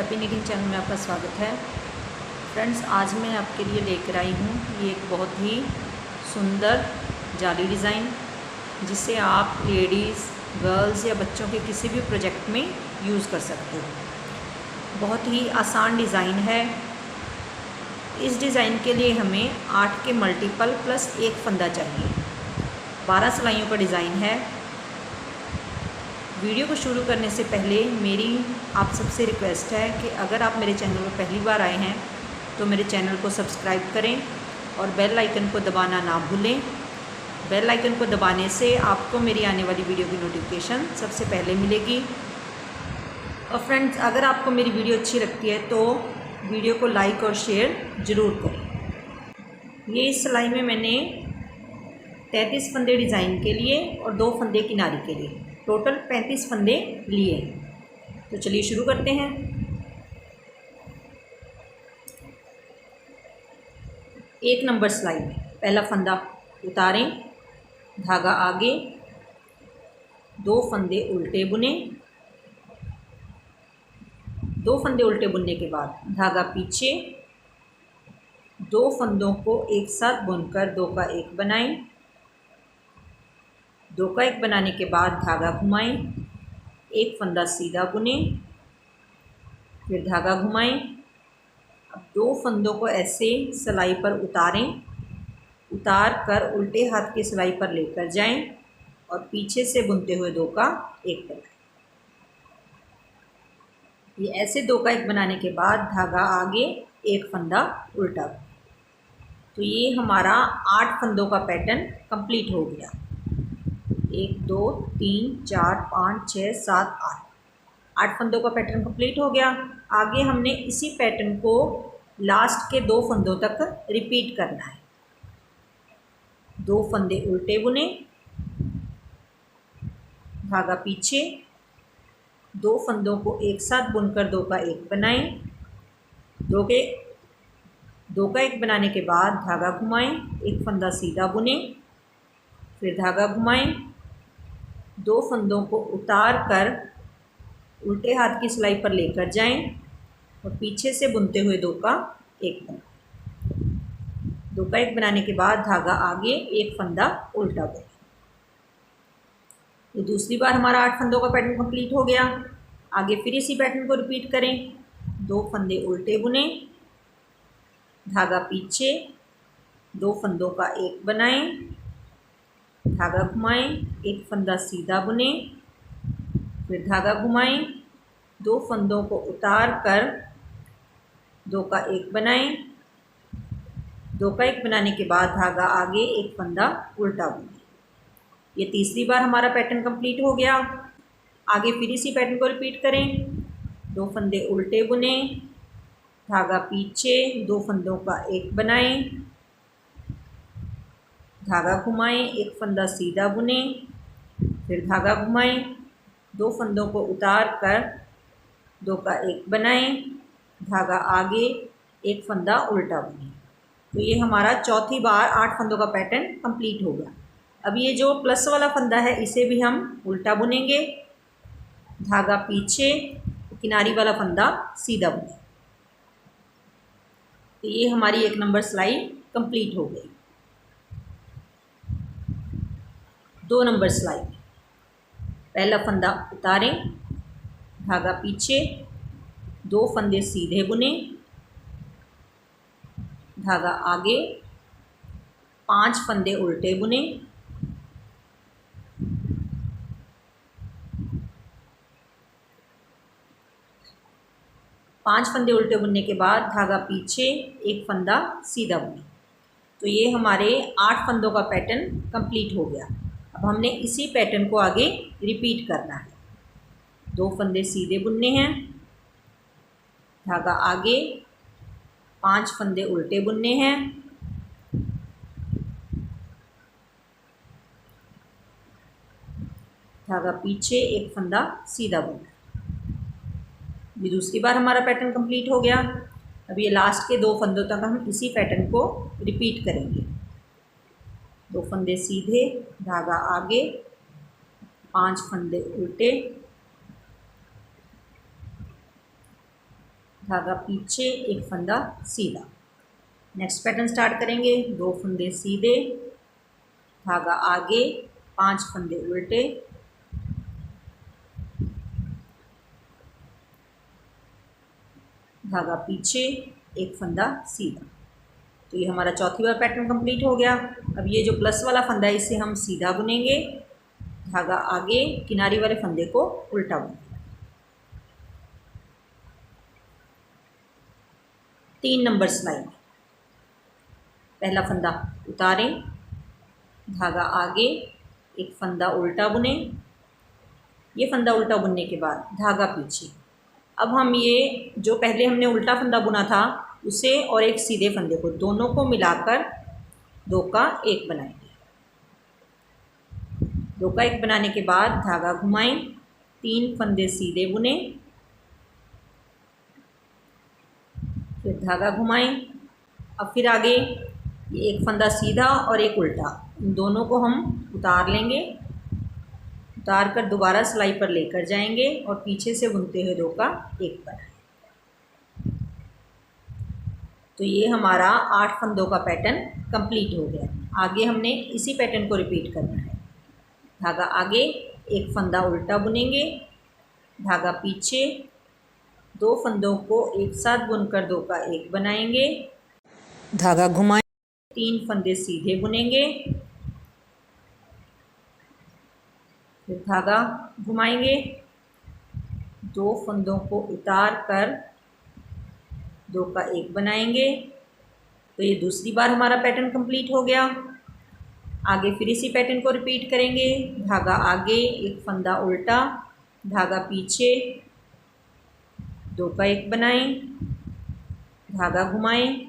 Happy knitting channel में आपका स्वागत है। फ्रेंड्स, आज मैं आपके लिए लेकर आई हूँ ये एक बहुत ही सुंदर जाली डिज़ाइन, जिसे आप लेडीज़, गर्ल्स या बच्चों के किसी भी प्रोजेक्ट में यूज़ कर सकते हो। बहुत ही आसान डिज़ाइन है। इस डिज़ाइन के लिए हमें 8 के मल्टीपल प्लस एक फंदा चाहिए। 12 सिलाइयों का डिज़ाइन है। वीडियो को शुरू करने से पहले मेरी आप सबसे रिक्वेस्ट है कि अगर आप मेरे चैनल पर पहली बार आए हैं तो मेरे चैनल को सब्सक्राइब करें और बेल आइकन को दबाना ना भूलें। बेल आइकन को दबाने से आपको मेरी आने वाली वीडियो की नोटिफिकेशन सबसे पहले मिलेगी। और फ्रेंड्स, अगर आपको मेरी वीडियो अच्छी लगती है तो वीडियो को लाइक और शेयर ज़रूर करें। ये इस सिलाई में मैंने 33 फंदे डिज़ाइन के लिए और 2 फंदे किनारी के लिए टोटल 35 फंदे लिए। तो चलिए शुरू करते हैं। एक नंबर सिलाई में पहला फंदा उतारें, धागा आगे, 2 फंदे उल्टे बुने, 2 फंदे उल्टे बुनने के बाद धागा पीछे, 2 फंदों को एक साथ बुनकर 2 का 1 बनाएं, 2 का 1 बनाने के बाद धागा घुमाएं, 1 फंदा सीधा बुनें, फिर धागा घुमाएं। अब 2 फंदों को ऐसे सिलाई पर उतारें, उतार कर उल्टे हाथ की सिलाई पर लेकर जाएं और पीछे से बुनते हुए 2 का 1 बनाएं। ये ऐसे 2 का 1 बनाने के बाद धागा आगे, 1 फंदा उल्टा। तो ये हमारा 8 फंदों का पैटर्न कंप्लीट हो गया। 1 2 3 4 5 6 7 8 फंदों का पैटर्न कंप्लीट हो गया। आगे हमने इसी पैटर्न को लास्ट के 2 फंदों तक रिपीट करना है। 2 फंदे उल्टे बुने, धागा पीछे, 2 फंदों को एक साथ बुनकर 2 का 1 बनाएं, 2 का 1 बनाने के बाद धागा घुमाएं, 1 फंदा सीधा बुने, फिर धागा घुमाएं, 2 फंदों को उतार कर उल्टे हाथ की सिलाई पर लेकर जाएं और पीछे से बुनते हुए 2 का 1 बनाएं। 2 का 1 बनाने के बाद धागा आगे, 1 फंदा उल्टा बुने। ये दूसरी बार हमारा 8 फंदों का पैटर्न कंप्लीट हो गया। आगे फिर इसी पैटर्न को रिपीट करें। 2 फंदे उल्टे बुने, धागा पीछे, 2 फंदों का 1 बनाएं, धागा घुमाएं, 1 फंदा सीधा बुने, फिर धागा घुमाएं, 2 फंदों को उतार कर 2 का 1 बनाएं, 2 का 1 बनाने के बाद धागा आगे, 1 फंदा उल्टा बुने। ये तीसरी बार हमारा पैटर्न कंप्लीट हो गया। आगे फिर इसी पैटर्न को रिपीट करें। 2 फंदे उल्टे बुने, धागा पीछे, 2 फंदों का 1 बनाएं, धागा घुमाएं, 1 फंदा सीधा बुने, फिर धागा घुमाएं, 2 फंदों को उतार कर 2 का 1 बनाएं, धागा आगे, 1 फंदा उल्टा बुने। तो ये हमारा चौथी बार 8 फंदों का पैटर्न कंप्लीट हो गया। अब ये जो प्लस वाला फंदा है इसे भी हम उल्टा बुनेंगे, धागा पीछे, किनारी वाला फंदा सीधा बुने। तो ये हमारी 1 नंबर सिलाई कंप्लीट हो गई। 2 नंबर सिलाई में पहला फंदा उतारें, धागा पीछे, 2 फंदे सीधे बुने, धागा आगे, 5 फंदे उल्टे बुने, पाँच फंदे उल्टे बुनने के बाद धागा पीछे, 1 फंदा सीधा बुने। तो ये हमारे 8 फंदों का पैटर्न कंप्लीट हो गया। अब हमने इसी पैटर्न को आगे रिपीट करना है। 2 फंदे सीधे बुनने हैं, धागा आगे, 5 फंदे उल्टे बुनने हैं, धागा पीछे, 1 फंदा सीधा बुनना। ये दूसरी बार हमारा पैटर्न कंप्लीट हो गया। अब ये लास्ट के 2 फंदों तक हम इसी पैटर्न को रिपीट करेंगे। 2 फंदे सीधे, धागा आगे, 5 फंदे उल्टे, धागा पीछे, एक फंदा सीधा। नेक्स्ट पैटर्न स्टार्ट करेंगे। 2 फंदे सीधे, धागा आगे, 5 फंदे उल्टे, धागा पीछे, एक फंदा सीधा। तो ये हमारा चौथी बार पैटर्न कंप्लीट हो गया। अब ये जो प्लस वाला फंदा है इसे हम सीधा बुनेंगे, धागा आगे, किनारी वाले फंदे को उल्टा बुनेंगे। 3 नंबर सिलाई। पहला फंदा उतारें, धागा आगे, एक फंदा उल्टा बुने। ये फंदा उल्टा बुनने के बाद धागा पीछे। अब हम ये जो पहले हमने उल्टा फंदा बुना था उसे और एक सीधे फंदे को, दोनों को मिलाकर 2 का 1 बनाएंगे। 2 का 1 बनाने के बाद धागा घुमाएं, 3 फंदे सीधे बुने, फिर धागा घुमाएं। अब फिर आगे ये एक फंदा सीधा और एक उल्टा, इन दोनों को हम उतार लेंगे। उतार कर दोबारा सिलाई पर लेकर जाएंगे और पीछे से बुनते हुए 2 का 1 बनाएंगे। तो ये हमारा 8 फंदों का पैटर्न कंप्लीट हो गया। आगे हमने इसी पैटर्न को रिपीट करना है। धागा आगे, एक फंदा उल्टा बुनेंगे, धागा पीछे, 2 फंदों को एक साथ बुनकर 2 का 1 बनाएंगे, धागा घुमाएं, 3 फंदे सीधे बुनेंगे, फिर धागा घुमाएंगे, 2 फंदों को उतार कर 2 का 1 बनाएंगे। तो ये दूसरी बार हमारा पैटर्न कंप्लीट हो गया। आगे फिर इसी पैटर्न को रिपीट करेंगे। धागा आगे, एक फंदा उल्टा, धागा पीछे, 2 का 1 बनाएं, धागा घुमाएं,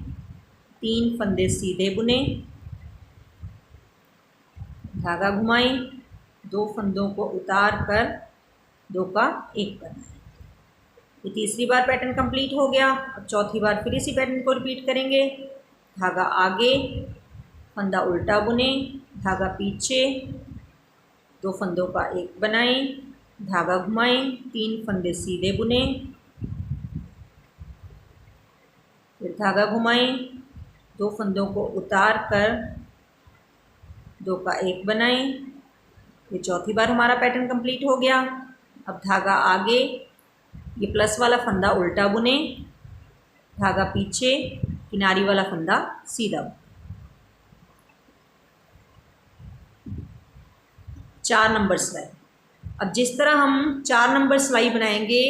3 फंदे सीधे बुने, धागा घुमाएं, 2 फंदों को उतार कर 2 का 1 बनाएं। ये तीसरी बार पैटर्न कंप्लीट हो गया। अब चौथी बार फिर इसी पैटर्न को रिपीट करेंगे। धागा आगे, फंदा उल्टा बुने, धागा पीछे, 2 फंदों का 1 बनाएं, धागा घुमाएं, 3 फंदे सीधे बुने, फिर धागा घुमाएं, 2 फंदों को उतार कर 2 का 1 बनाएं। ये चौथी बार हमारा पैटर्न कंप्लीट हो गया। अब धागा आगे, ये प्लस वाला फंदा उल्टा बुने, धागा पीछे, किनारी वाला फंदा सीधा बुने। 4 नंबर सिलाई। अब जिस तरह हम 4 नंबर सिलाई बनाएंगे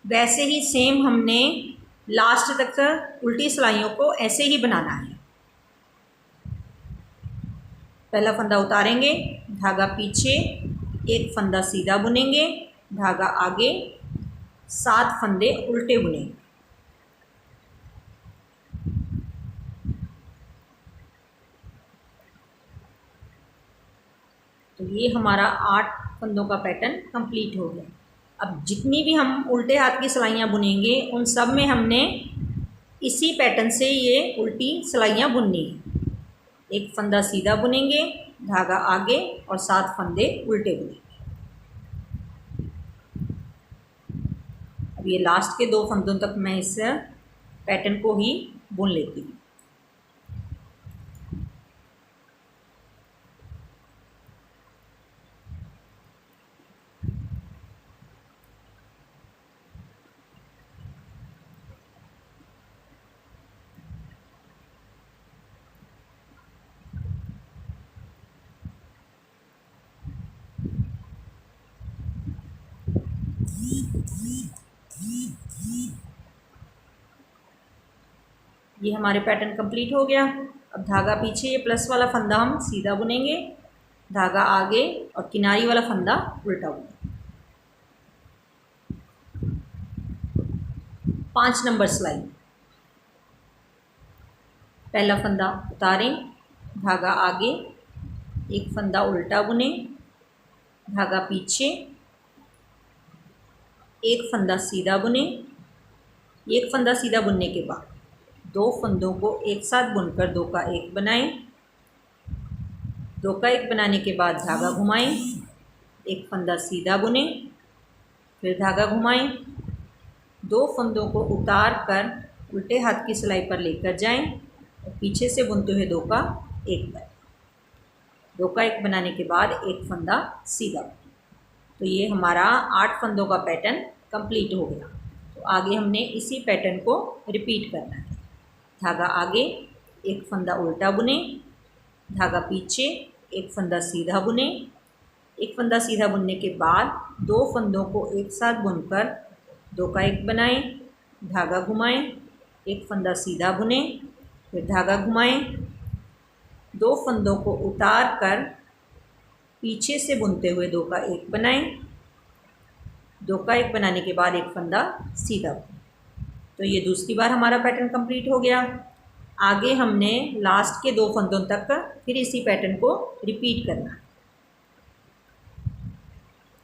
वैसे ही सेम हमने लास्ट तक उल्टी सिलाइयों को ऐसे ही बनाना है। पहला फंदा उतारेंगे, धागा पीछे, एक फंदा सीधा बुनेंगे, धागा आगे, 7 फंदे उल्टे बुनेंगे। तो ये हमारा 8 फंदों का पैटर्न कंप्लीट हो गया। अब जितनी भी हम उल्टे हाथ की सिलाइयाँ बुनेंगे उन सब में हमने इसी पैटर्न से ये उल्टी सिलाइयाँ बुननी है। एक फंदा सीधा बुनेंगे, धागा आगे और 7 फंदे उल्टे बुनेंगे। अब ये लास्ट के 2 फंदों तक मैं इस पैटर्न को ही बुन लेती हूँ। ये हमारे पैटर्न कंप्लीट हो गया। अब धागा पीछे, ये प्लस वाला फंदा हम सीधा बुनेंगे, धागा आगे और किनारी वाला फंदा उल्टा बुनेंगे। 5 नंबर सिलाई। पहला फंदा उतारें, धागा आगे, एक फंदा उल्टा बुने, धागा पीछे, एक फंदा सीधा बुने। एक फंदा सीधा बुनने के बाद 2 फंदों को एक साथ बुनकर 2 का 1 बनाएं। 2 का 1 बनाने के बाद धागा घुमाएं, एक फंदा सीधा बुने, फिर धागा घुमाएं, दो फंदों को उतार कर उल्टे हाथ की सिलाई पर लेकर जाएं और पीछे से बुनते हुए 2 का 1 बनाएं। 2 का 1 बनाने के बाद एक फंदा सीधा। तो ये हमारा 8 फंदों का पैटर्न कंप्लीट हो गया। तो आगे हमने इसी पैटर्न को रिपीट करना है। धागा आगे, एक फंदा उल्टा बुने, धागा पीछे, एक फंदा सीधा बुने। एक फंदा सीधा बुनने के बाद 2 फंदों को एक साथ बुनकर 2 का 1 बनाएं, धागा घुमाएं, एक फंदा सीधा बुने, फिर धागा घुमाएं, 2 फंदों को उतार कर पीछे से बुनते हुए 2 का 1 बनाएं। 2 का 1 बनाने के बाद एक फंदा सीधा बुनें। तो ये दूसरी बार हमारा पैटर्न कंप्लीट हो गया। आगे हमने लास्ट के 2 फंदों तक फिर इसी पैटर्न को रिपीट करना है।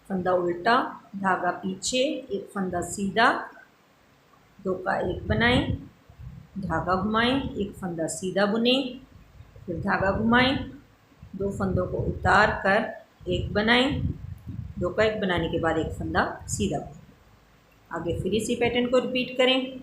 फंदा उल्टा, धागा पीछे, एक फंदा सीधा, 2 का 1 बनाएं, धागा घुमाएं, एक फंदा सीधा बुने, फिर धागा घुमाएं, 2 फंदों को उतार कर 1 बनाएं, 2 का 1 बनाने के बाद एक फंदा सीधा बुनें। आगे फिर इसी पैटर्न को रिपीट करें।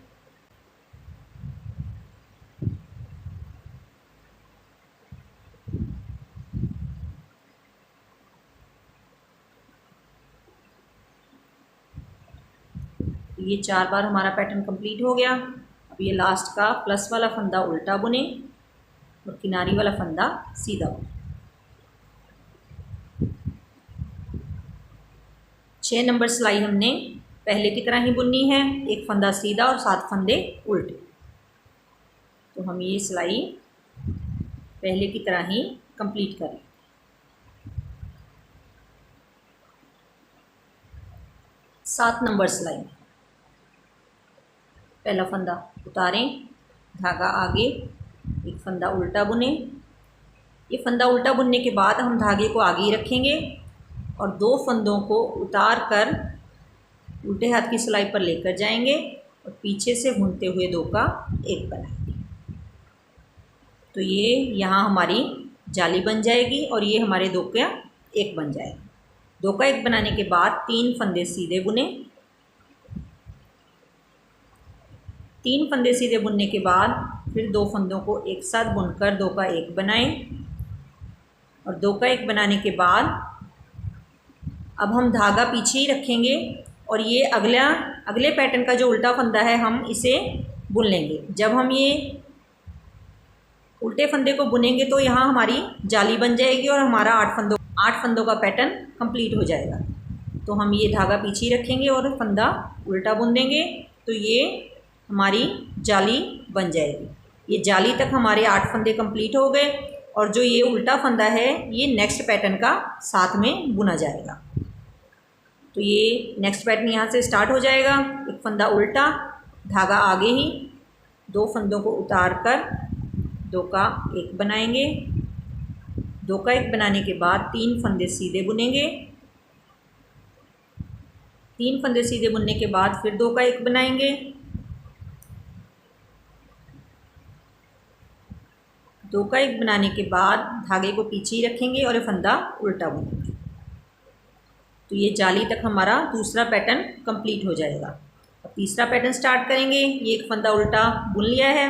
ये 4 बार हमारा पैटर्न कंप्लीट हो गया। अब ये लास्ट का प्लस वाला फंदा उल्टा बुने और किनारी वाला फंदा सीधा बुने। 6 नंबर सिलाई हमने पहले की तरह ही बुननी है, एक फंदा सीधा और 7 फंदे उल्टे। तो हम ये सिलाई पहले की तरह ही कंप्लीट करें। 7 नंबर सिलाई में पहला फंदा उतारें, धागा आगे, एक फंदा उल्टा बुने। ये फंदा उल्टा बुनने के बाद हम धागे को आगे ही रखेंगे और 2 फंदों को उतार कर उल्टे हाथ की सिलाई पर लेकर जाएंगे और पीछे से बुनते हुए 2 का 1 बनाएंगे। तो ये यहाँ हमारी जाली बन जाएगी और ये हमारे 2 का 1 बन जाएगा। 2 का 1 बनाने के बाद 3 फंदे सीधे बुने। 3 फंदे सीधे बुनने के बाद फिर 2 फंदों को एक साथ बुनकर 2 का 1 बनाएं और 2 का 1 बनाने के बाद अब हम धागा पीछे ही रखेंगे और ये अगले पैटर्न का जो उल्टा फंदा है हम इसे बुन लेंगे। जब हम ये उल्टे फंदे को बुनेंगे तो यहाँ हमारी जाली बन जाएगी और हमारा 8 फंदों का पैटर्न कंप्लीट हो जाएगा। तो हम ये धागा पीछे ही रखेंगे और फंदा उल्टा बुन देंगे तो ये हमारी जाली बन जाएगी। ये जाली तक हमारे 8 फंदे कंप्लीट हो गए और जो ये उल्टा फंदा है ये नेक्स्ट पैटर्न का साथ में बुना जाएगा। तो ये नेक्स्ट पैटर्न यहाँ से स्टार्ट हो जाएगा। एक फंदा उल्टा, धागा आगे ही, 2 फंदों को उतार कर 2 का 1 बनाएंगे। 2 का 1 बनाने के बाद 3 फंदे सीधे बुनेंगे। 3 फंदे सीधे बुनने के बाद फिर 2 का 1 बनाएंगे। 2 का 1 बनाने के बाद धागे को पीछे ही रखेंगे और ये फंदा उल्टा बुनेंगे। तो ये जाली तक हमारा दूसरा पैटर्न कंप्लीट हो जाएगा। अब तीसरा पैटर्न स्टार्ट करेंगे। ये एक फंदा उल्टा बुन लिया है,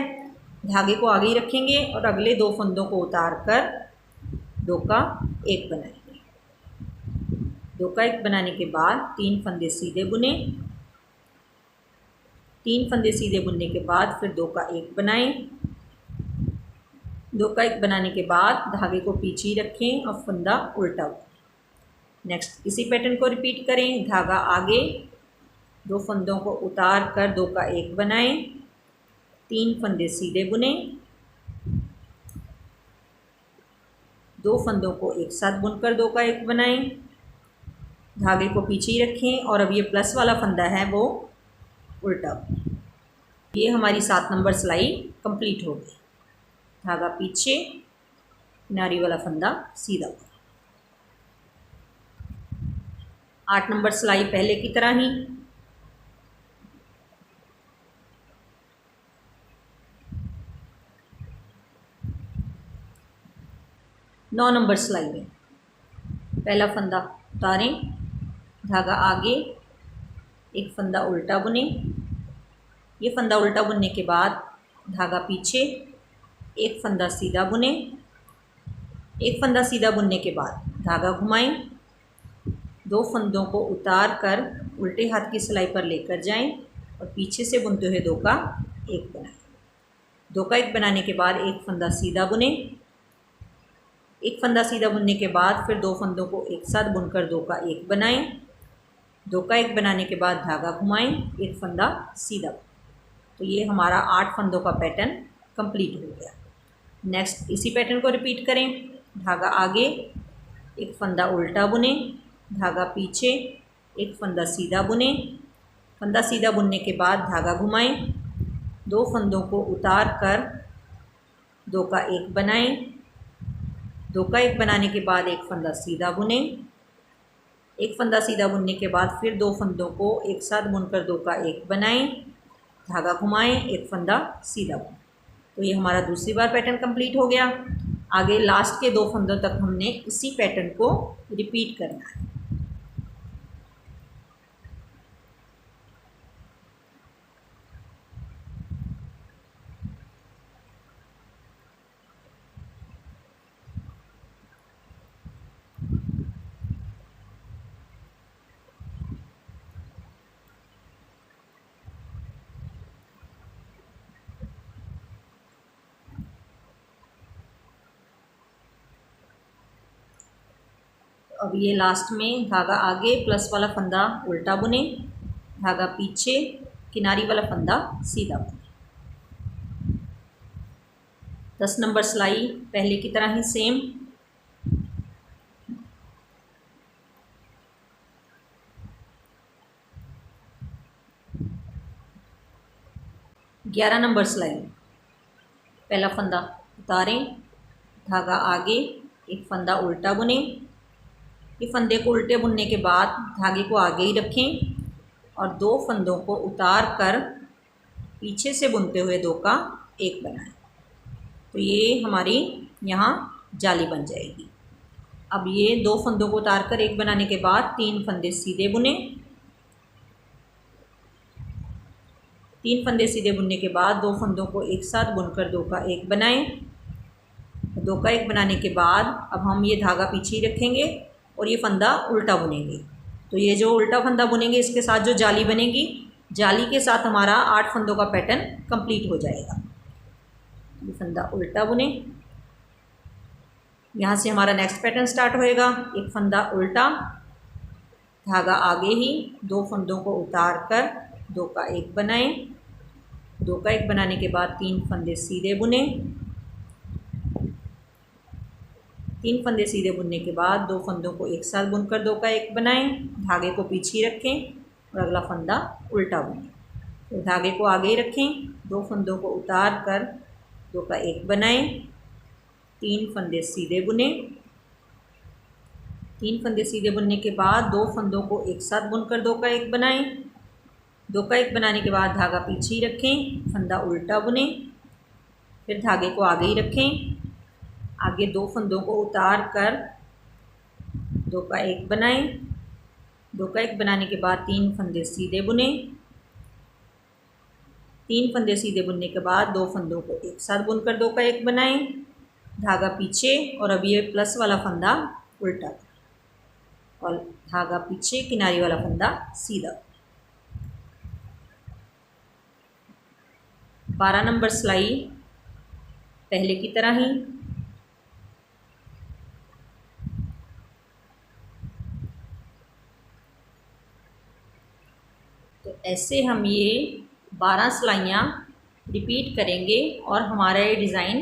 धागे को आगे ही रखेंगे और अगले 2 फंदों को उतार कर 2 का 1 बनाएंगे। 2 का 1 बनाने के बाद 3 फंदे सीधे बुने। 3 फंदे सीधे बुनने के बाद फिर 2 का 1 बनाएं। 2 का 1 बनाने के बाद धागे को पीछे ही रखें और फंदा उल्टा बुनें। नेक्स्ट इसी पैटर्न को रिपीट करें। धागा आगे, 2 फंदों को उतार कर 2 का 1 बनाएं। 3 फंदे सीधे बुने। 2 फंदों को एक साथ बुनकर 2 का 1 बनाएं। धागे को पीछे ही रखें और अब ये प्लस वाला फंदा है वो उल्टा बुनें। ये हमारी 7 नंबर सिलाई कंप्लीट हो गई। धागा पीछे, किनारी वाला फंदा सीधा। 8 नंबर सिलाई पहले की तरह ही। नौ नंबर सिलाई में पहला फंदा उतारें, धागा आगे, एक फंदा उल्टा बुने। ये फंदा उल्टा बुनने के बाद धागा पीछे, एक फंदा सीधा बुने, एक फंदा सीधा बुनने के बाद धागा घुमाएं, दो फंदों को उतार कर उल्टे हाथ की सिलाई पर लेकर जाएं और पीछे से बुनते हुए दो का एक बनाएं। दो का एक बनाने के बाद एक फंदा सीधा बुने, एक फंदा सीधा बुनने के बाद फिर दो फंदों को एक साथ बुनकर दो का एक बनाएं। दो का एक बनाने के बाद धागा घुमाएं, एक फंदा सीधा। तो ये हमारा 8 फंदों का पैटर्न कंप्लीट हो गया। नेक्स्ट इसी पैटर्न को रिपीट करें। धागा आगे, एक फंदा उल्टा बुने, धागा पीछे, एक फंदा सीधा बुने, फंदा सीधा बुनने के बाद धागा घुमाएं, दो फंदों को उतार कर दो का एक बनाएं। दो का एक बनाने के बाद एक फंदा सीधा बुने, एक फंदा सीधा बुनने के बाद फिर दो फंदों को एक साथ बुनकर दो का एक बनाएं, धागा घुमाएं, एक फंदा सीधा बुनें। तो ये हमारा दूसरी बार पैटर्न कंप्लीट हो गया। आगे लास्ट के दो फंदों तक हमने इसी पैटर्न को रिपीट करना है। अब ये लास्ट में धागा आगे प्लस वाला फंदा उल्टा बुने, धागा पीछे किनारी वाला फंदा सीधा बुने। 10 नंबर सिलाई पहले की तरह ही सेम। ग्यारह नंबर सिलाई, पहला फंदा उतारें, धागा आगे, एक फंदा उल्टा बुने। ये फंदे को उल्टे बुनने के बाद धागे को आगे ही रखें और दो फंदों को उतार कर पीछे से बुनते हुए दो का एक बनाएं। तो ये हमारी यहाँ जाली बन जाएगी। अब ये दो फंदों को उतार कर एक बनाने के बाद तीन फंदे सीधे बुने, तीन फंदे सीधे बुनने के बाद दो फंदों को एक साथ बुनकर दो का एक बनाएं। दो का एक बनाने के बाद अब हम ये धागा पीछे ही रखेंगे और ये फंदा उल्टा बुनेंगे। तो ये जो उल्टा फंदा बुनेंगे इसके साथ जो जाली बनेगी, जाली के साथ हमारा 8 फंदों का पैटर्न कंप्लीट हो जाएगा। ये फंदा उल्टा बुने, यहाँ से हमारा नेक्स्ट पैटर्न स्टार्ट होएगा। एक फंदा उल्टा, धागा आगे ही, दो फंदों को उतार कर दो का एक बनाएं। दो का एक बनाने के बाद तीन फंदे सीधे बुने, तीन फंदे सीधे बुनने के बाद दो फंदों को एक साथ बुनकर दो का एक बनाएं। धागे को पीछे रखें और अगला फंदा उल्टा बुनें। तो धागे को आगे ही रखें, दो फंदों को उतार कर दो का एक बनाएं। तीन फंदे सीधे बुने, तीन फंदे सीधे बुनने के बाद दो फंदों को एक साथ बुनकर दो का एक बनाएं। दो का एक बनाने के बाद धागा पीछे ही रखें, फंदा उल्टा बुने, फिर धागे को आगे ही रखें, आगे दो फंदों को उतार कर दो का एक बनाएं। दो का एक बनाने के बाद तीन फंदे सीधे बुने, तीन फंदे सीधे बुनने के बाद दो फंदों को एक साथ बुनकर दो का एक बनाएं। धागा पीछे और अब ये प्लस वाला फंदा उल्टा और धागा पीछे किनारी वाला फंदा सीधा। 12 नंबर सिलाई पहले की तरह ही। तो ऐसे हम ये 12 सिलाइयाँ रिपीट करेंगे और हमारा ये डिज़ाइन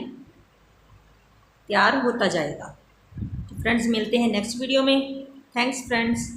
तैयार होता जाएगा। तो फ्रेंड्स मिलते हैं नेक्स्ट वीडियो में। Thanks friends.